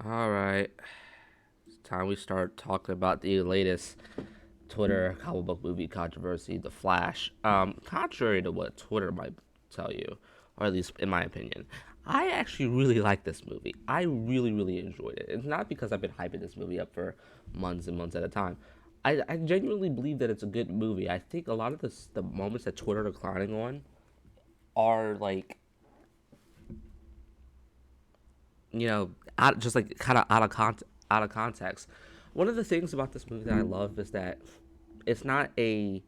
All right, it's time we start talking about the latest Twitter comic book movie controversy, The Flash. Contrary to what Twitter might tell you, or at least in my opinion, I actually really like this movie. I really, really enjoyed it. It's not because I've been hyping this movie up for months and months at a time. I genuinely believe that it's a good movie. I think a lot of the moments that Twitter are declining on are like just like kind of out of context. One of the things about this movie that I love is that it's not a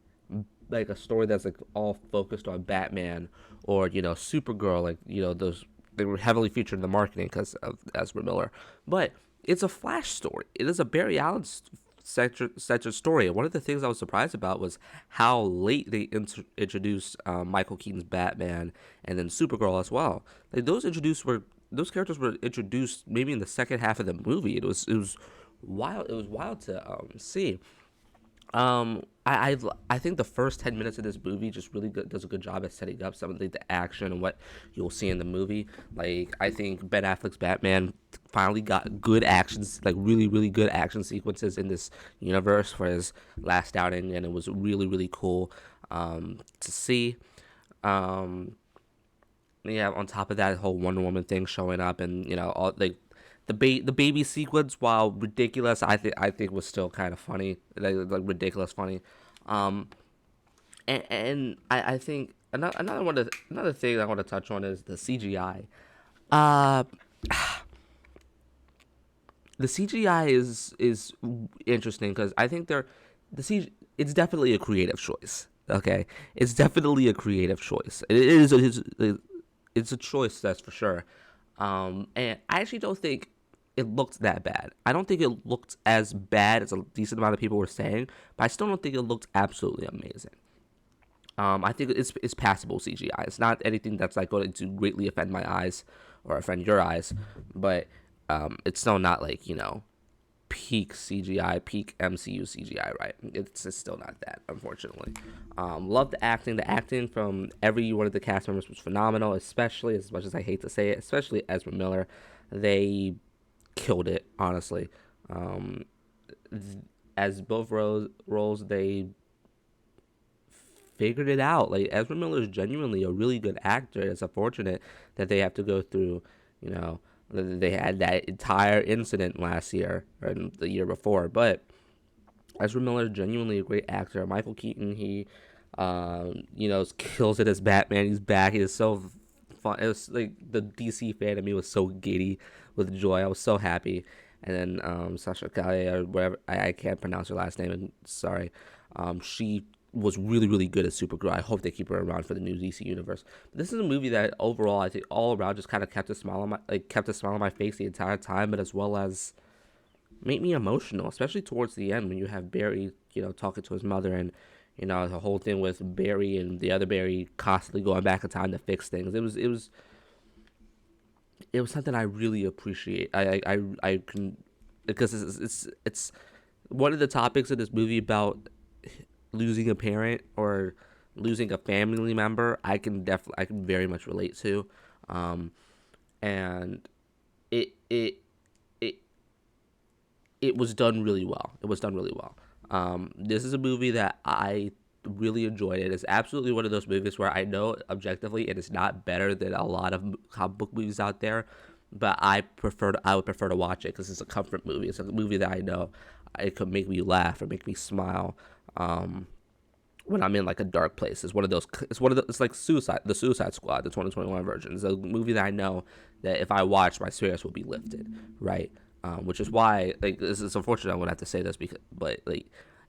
story that's like all focused on Batman or Supergirl, like those they were heavily featured in the marketing because of Ezra Miller, but it's a Flash story. It is a Barry Allen such a story. And one of the things I was surprised about was how late they introduced Michael Keaton's Batman and then Supergirl as well. Like those characters were introduced maybe in the second half of the movie. It was wild. It was wild to see. I think the first 10 minutes of this movie just really does a good job at setting up some of the action and what you'll see in the movie. Like I think Ben Affleck's Batman finally got good actions, like really really good action sequences in this universe for his last outing, and it was really really cool to see. Um, yeah, on top of that whole Wonder Woman thing showing up, and all like the baby sequence, while ridiculous, I think was still kind of funny, like ridiculous funny. Um, and I think another thing I want to touch on is the CGI. Uh, the CGI is interesting because I think the CG it's definitely a creative choice. Okay, it's definitely a creative choice. It's a choice, that's for sure. And I actually don't think it looked that bad. I don't think it looked as bad as a decent amount of people were saying, but I still don't think it looked absolutely amazing. I think it's passable CGI. It's not anything that's like going to greatly offend my eyes or offend your eyes, but it's still not like peak CGI, peak MCU CGI, right? It's still not that, unfortunately. Love the acting. The acting from every one of the cast members was phenomenal, especially, as much as I hate to say it, especially Ezra Miller. They killed it, honestly. Um, as both roles, they figured it out. Like Ezra Miller is genuinely a really good actor. It's unfortunate that they have to go through, you know, they had that entire incident last year or the year before. But Ezra Miller is genuinely a great actor. Michael Keaton, he, kills it as Batman. He's back. He is so fun. It was like the DC fan of me was so giddy with joy. I was so happy. And then Sasha Calle or whatever, I can't pronounce her last name. And sorry, she was really really good as Supergirl. I hope they keep her around for the new DC universe. But this is a movie that overall I think all around just kind of kept a smile on my face the entire time, but as well as made me emotional, especially towards the end when you have Barry, talking to his mother, and the whole thing with Barry and the other Barry constantly going back in time to fix things. It was something I really appreciate. I can because it's one of the topics of this movie about losing a parent or losing a family member. I can very much relate to, um, and it it it it was done really well. It was done really well. This is a movie that I really enjoyed. It is absolutely one of those movies where I know objectively it is not better than a lot of comic book movies out there, but I would prefer to watch it because it's a comfort movie. It's a movie that I know it could make me laugh or make me smile. When I'm in like a dark place. It's one of those. It's like the Suicide Squad, the 2021 version. It's a movie that I know that if I watch, my spirits will be lifted, right? Which is why like this is unfortunate. I'm gonna have to say this because, but like.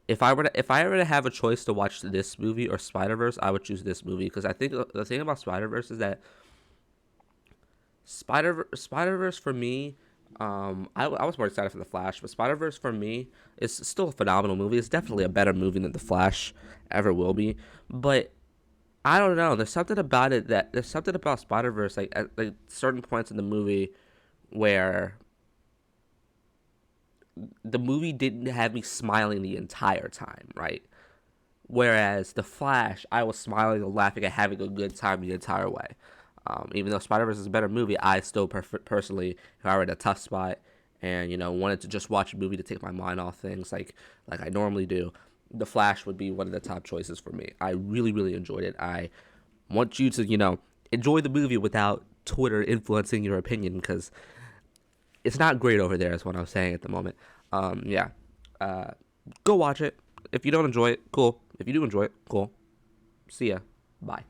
If I were to have a choice to watch this movie or Spider Verse, I would choose this movie because I think the thing about Spider Verse is that Spider Verse for me, I was more excited for the Flash, but Spider Verse for me is still a phenomenal movie. It's definitely a better movie than the Flash ever will be. But I don't know. There's something about Spider Verse like at like certain points in the movie where the movie didn't have me smiling the entire time, right? Whereas the Flash, I was smiling and laughing and having a good time the entire way. Even though Spider Verse is a better movie, I still personally, if I were in a tough spot and wanted to just watch a movie to take my mind off things like I normally do, The Flash would be one of the top choices for me. I really really enjoyed it. I want you to enjoy the movie without Twitter influencing your opinion, because it's not great over there. Is what I'm saying at the moment. Yeah, uh, go watch it. If you don't enjoy it, cool. If you do enjoy it, cool. See ya. Bye.